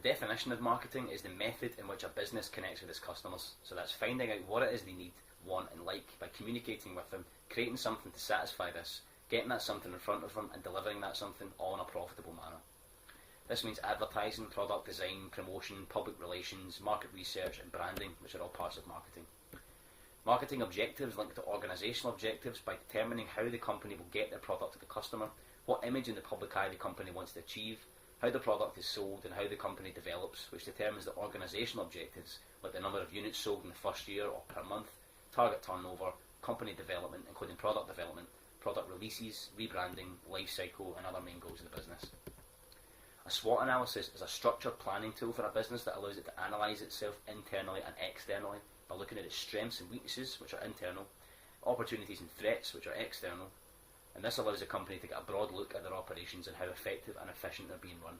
definition of marketing is the method in which a business connects with its customers. So that's finding out what it is they need, want and like by communicating with them, creating something to satisfy this, getting that something in front of them and delivering that something all in a profitable manner. This means advertising, product design, promotion, public relations, market research and branding, which are all parts of marketing. Marketing objectives link to organisational objectives by determining how the company will get their product to the customer, what image in the public eye the company wants to achieve, how the product is sold and how the company develops, which determines the organisational objectives like the number of units sold in the first year or per month, target turnover, company development including product development, product releases, rebranding, life cycle and other main goals of the business. A SWOT analysis is a structured planning tool for a business that allows it to analyse itself internally and externally by looking at its strengths and weaknesses, which are internal, opportunities and threats, which are external, and this allows the company to get a broad look at their operations and how effective and efficient they're being run.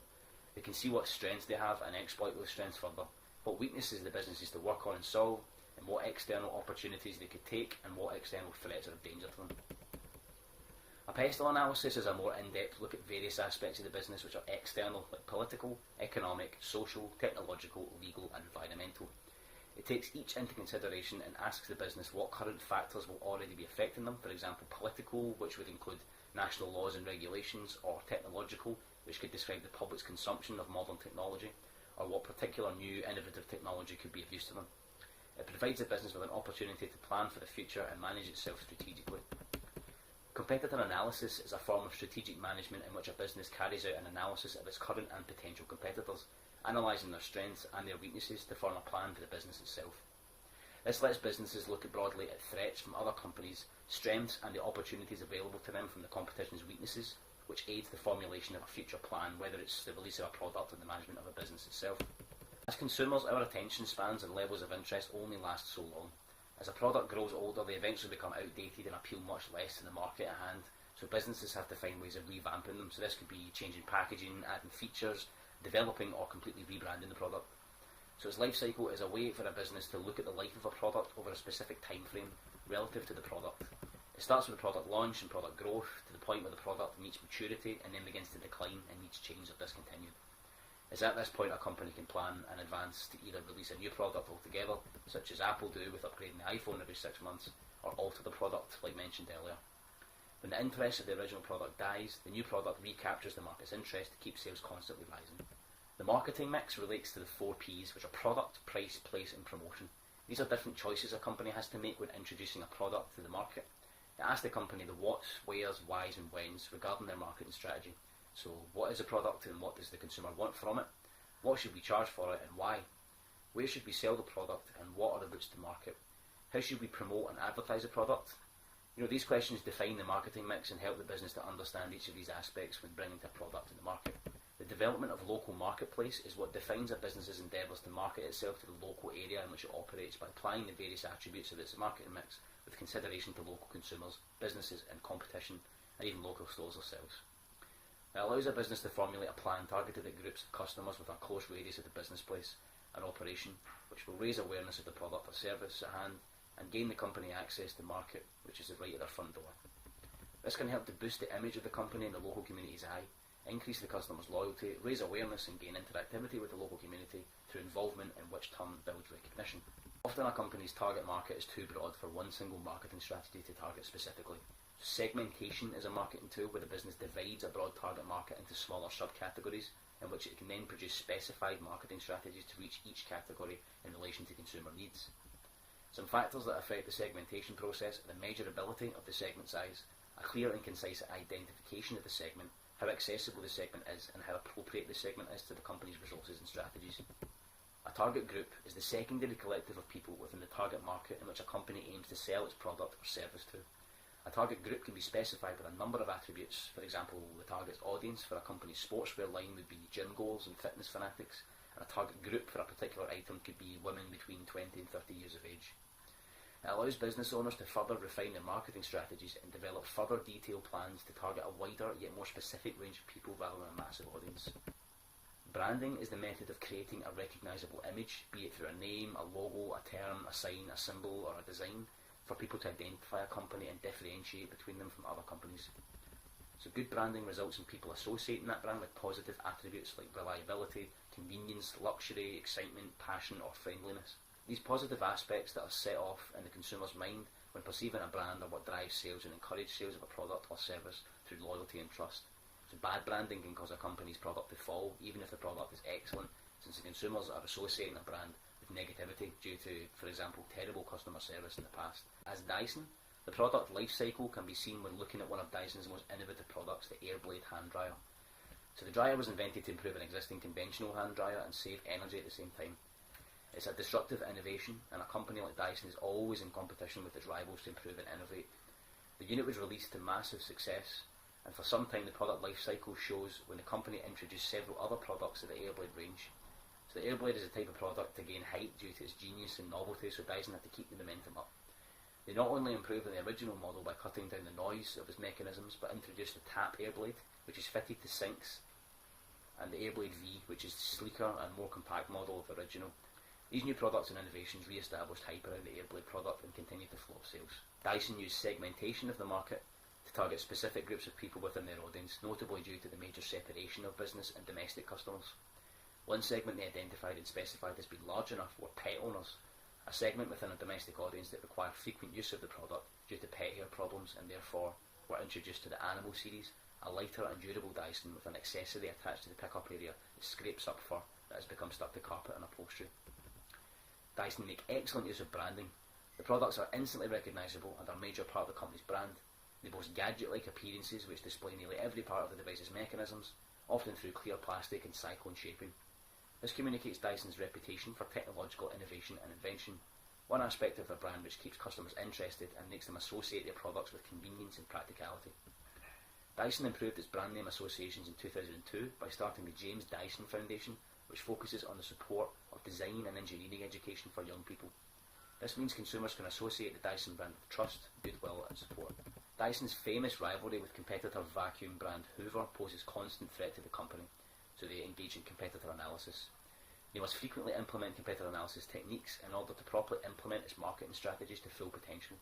They can see what strengths they have and exploit those strengths further, what weaknesses the business is to work on and solve, and what external opportunities they could take and what external threats are of danger to them. A pestle analysis is a more in-depth look at various aspects of the business which are external, like political, economic, social, technological, legal and environmental. It takes each into consideration and asks the business what current factors will already be affecting them, for example political, which would include national laws and regulations, or technological, which could describe the public's consumption of modern technology, or what particular new innovative technology could be of use to them. It provides the business with an opportunity to plan for the future and manage itself strategically. Competitor analysis is a form of strategic management in which a business carries out an analysis of its current and potential competitors, analysing their strengths and their weaknesses to form a plan for the business itself. This lets businesses look broadly at threats from other companies, strengths and the opportunities available to them from the competition's weaknesses, which aids the formulation of a future plan, whether it's the release of a product or the management of a business itself. As consumers, our attention spans and levels of interest only last so long. As a product grows older, they eventually become outdated and appeal much less to the market at hand, so businesses have to find ways of revamping them. So this could be changing packaging, adding features, developing or completely rebranding the product. So its life cycle is a way for a business to look at the life of a product over a specific time frame relative to the product. It starts with the product launch and product growth to the point where the product meets maturity and then begins to decline and needs change or discontinued. It's at this point a company can plan in advance to either release a new product altogether, such as Apple do with upgrading the iPhone every 6 months, or alter the product like mentioned earlier. When the interest of the original product dies, the new product recaptures the market's interest to keep sales constantly rising. The marketing mix relates to the 4 Ps, which are product, price, place and promotion. These are different choices a company has to make when introducing a product to the market. It asks the company the whats, wheres, whys and whens regarding their marketing strategy. So what is the product and what does the consumer want from it? What should we charge for it and why? Where should we sell the product and what are the routes to market? How should we promote and advertise the product? These questions define the marketing mix and help the business to understand each of these aspects when bringing the product to the market. The development of local marketplace is what defines a business's endeavours to market itself to the local area in which it operates by applying the various attributes of its marketing mix with consideration to local consumers, businesses and competition, and even local stores themselves. It allows a business to formulate a plan targeted at groups of customers with a close radius of the business place and operation, which will raise awareness of the product or service at hand and gain the company access to market, which is right at their front door. This can help to boost the image of the company in the local community's eye, increase the customer's loyalty, raise awareness and gain interactivity with the local community through involvement, in which turn builds recognition. Often a company's target market is too broad for one single marketing strategy to target specifically. Segmentation is a marketing tool where the business divides a broad target market into smaller subcategories in which it can then produce specified marketing strategies to reach each category in relation to consumer needs. Some factors that affect the segmentation process are the measurability of the segment size, a clear and concise identification of the segment, how accessible the segment is and how appropriate the segment is to the company's resources and strategies. A target group is the secondary collective of people within the target market in which a company aims to sell its product or service to. A target group can be specified with a number of attributes. For example, the target audience for a company's sportswear line would be gym goals and fitness fanatics, and a target group for a particular item could be women between 20 and 30 years of age. It allows business owners to further refine their marketing strategies and develop further detailed plans to target a wider yet more specific range of people rather than a massive audience. Branding is the method of creating a recognisable image, be it through a name, a logo, a term, a sign, a symbol or a design, for people to identify a company and differentiate between them from other companies. So good branding results in people associating that brand with positive attributes like reliability, convenience, luxury, excitement, passion or friendliness. These positive aspects that are set off in the consumer's mind when perceiving a brand are what drives sales and encourage sales of a product or service through loyalty and trust. So bad branding can cause a company's product to fall, even if the product is excellent, since the consumers are associating a brand with negativity due to, for example, terrible customer service in the past. As Dyson, the product life cycle can be seen when looking at one of Dyson's most innovative products, the Airblade hand dryer. So the dryer was invented to improve an existing conventional hand dryer and save energy at the same time. It's a disruptive innovation, and a company like Dyson is always in competition with its rivals to improve and innovate. The unit was released to massive success, and for some time the product life cycle shows when the company introduced several other products to the Airblade range. So the Airblade is a type of product to gain hype due to its genius and novelty, so Dyson had to keep the momentum up. They not only improved on the original model by cutting down the noise of its mechanisms, but introduced the Tap Airblade, which is fitted to sinks, and the Airblade V, which is the sleeker and more compact model of the original. These new products and innovations re-established hype around the Airblade product and continued to float sales. Dyson used segmentation of the market to target specific groups of people within their audience, notably due to the major separation of business and domestic customers. One segment they identified and specified as being large enough were pet owners, a segment within a domestic audience that required frequent use of the product due to pet hair problems, and therefore were introduced to the Animal series, a lighter and durable Dyson with an accessory attached to the pickup area that scrapes up fur that has become stuck to carpet and upholstery. Dyson make excellent use of branding. The products are instantly recognisable and are a major part of the company's brand. They boast gadget-like appearances which display nearly every part of the device's mechanisms, often through clear plastic and cyclone shaping. This communicates Dyson's reputation for technological innovation and invention, one aspect of their brand which keeps customers interested and makes them associate their products with convenience and practicality. Dyson improved its brand name associations in 2002 by starting the James Dyson Foundation, which focuses on the support of design and engineering education for young people. This means consumers can associate the Dyson brand with trust, goodwill and support. Dyson's famous rivalry with competitor vacuum brand Hoover poses constant threat to the company, so they engage in competitor analysis. They must frequently implement competitor analysis techniques in order to properly implement its marketing strategies to full potential.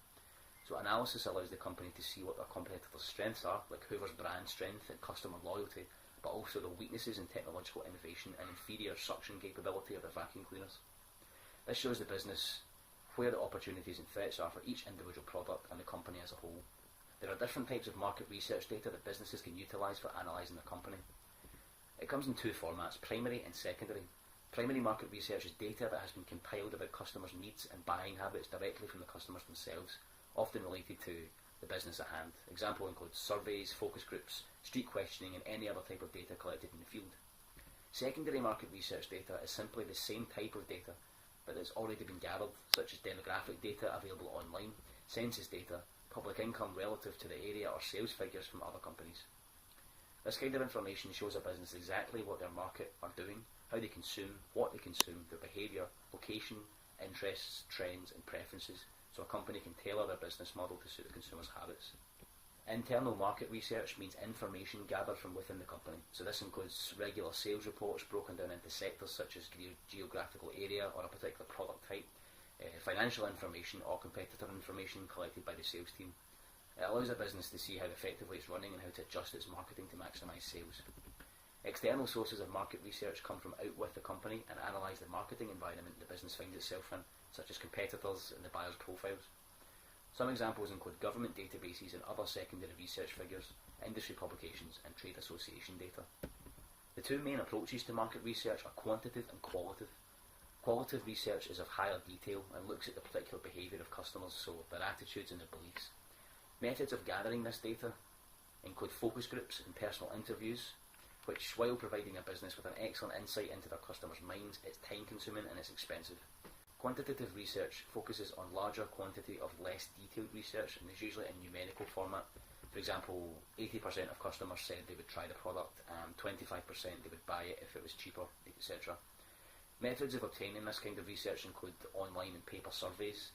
So analysis allows the company to see what their competitors' strengths are, like Hoover's brand strength and customer loyalty, but also the weaknesses in technological innovation and inferior suction capability of their vacuum cleaners. This shows the business where the opportunities and threats are for each individual product and the company as a whole. There are different types of market research data that businesses can utilise for analysing their company. It comes in two formats, primary and secondary. Primary market research is data that has been compiled about customers' needs and buying habits directly from the customers themselves, often related to the business at hand. Example includes surveys, focus groups, street questioning and any other type of data collected in the field. Secondary market research data is simply the same type of data but it's already been gathered, such as demographic data available online, census data, public income relative to the area or sales figures from other companies. This kind of information shows a business exactly what their market are doing, how they consume, what they consume, their behaviour, location, interests, trends and preferences, so a company can tailor their business model to suit the consumer's habits. Internal market research means information gathered from within the company, so this includes regular sales reports broken down into sectors such as geographical area or a particular product type, financial information or competitor information collected by the sales team. It allows a business to see how effectively it's running and how to adjust its marketing to maximise sales. External sources of market research come from out with the company and analyse the marketing environment the business finds itself in, such as competitors and the buyer's profiles. Some examples include government databases and other secondary research figures, industry publications and trade association data. The two main approaches to market research are quantitative and qualitative. Qualitative research is of higher detail and looks at the particular behaviour of customers, so their attitudes and their beliefs. Methods of gathering this data include focus groups and personal interviews, which, while providing a business with an excellent insight into their customers' minds, it's time-consuming and it's expensive. Quantitative research focuses on larger quantity of less detailed research and is usually in numerical format. For example, 80% of customers said they would try the product, 25% they would buy it if it was cheaper, etc. Methods of obtaining this kind of research include online and paper surveys,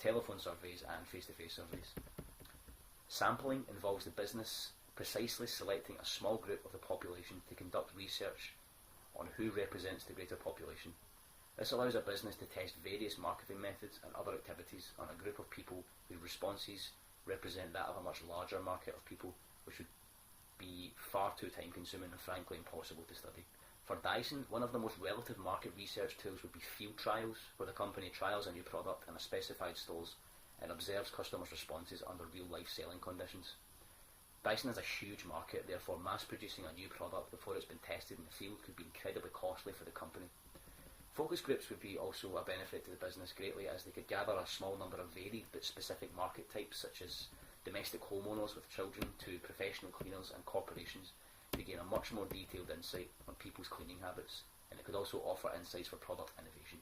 telephone surveys and face-to-face surveys. Sampling involves the business precisely selecting a small group of the population to conduct research on who represents the greater population. This allows a business to test various marketing methods and other activities on a group of people whose responses represent that of a much larger market of people, which would be far too time consuming and frankly impossible to study. For Dyson, one of the most relative market research tools would be field trials, where the company trials a new product in a specified stores and observes customers' responses under real-life selling conditions. Dyson is a huge market, therefore mass producing a new product before it's been tested in the field could be incredibly costly for the company. Focus groups would be also a benefit to the business greatly, as they could gather a small number of varied but specific market types, such as domestic homeowners with children to professional cleaners and corporations, to gain a much more detailed insight on people's cleaning habits, and it could also offer insights for product innovation.